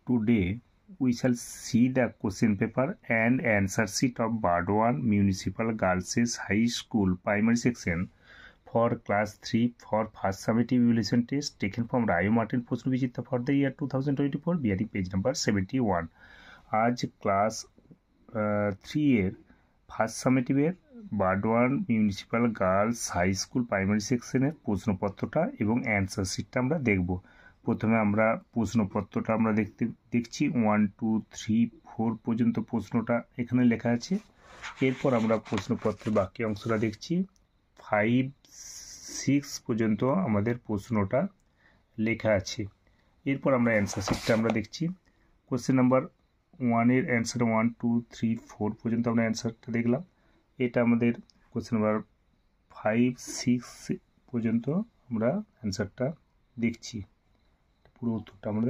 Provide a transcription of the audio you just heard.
Today we shall see the question paper and answer sheet of Burdwan Municipal Girls High School Primary Section for Class 3 for first summative evaluation test taken from Rayo Martin Proshno Bichitra for the year 2024, bearing page number 71. आज class 3 এর first সামেটিভের Burdwan municipal girls high school primary সেকশনের প্রশ্নপত্রটা এবং answer শিটটা আমরা দেখব। প্রথমে আমরা প্রশ্নপত্রটা আমরা দেখছি 1 2 3 4 পর্যন্ত প্রশ্নটা এখানে লেখা আছে। এরপর আমরা প্রশ্নপত্রের বাকি অংশটা দেখছি 5 6 পর্যন্ত আমাদের প্রশ্নটা লেখা আছে। এরপর আমরা অ্যান্সার শিটটা আমরা দেখছি। কোশ্চেন নাম্বার 1 এর অ্যান্সার 1 2 3 4 পর্যন্ত আমরা অ্যান্সারটা দেখলাম। এটা আমাদের কোশ্চেন নাম্বার 5 6 পর্যন্ত আমরা অ্যান্সারটা দেখছি। পুরো উত্তরটা আমাদের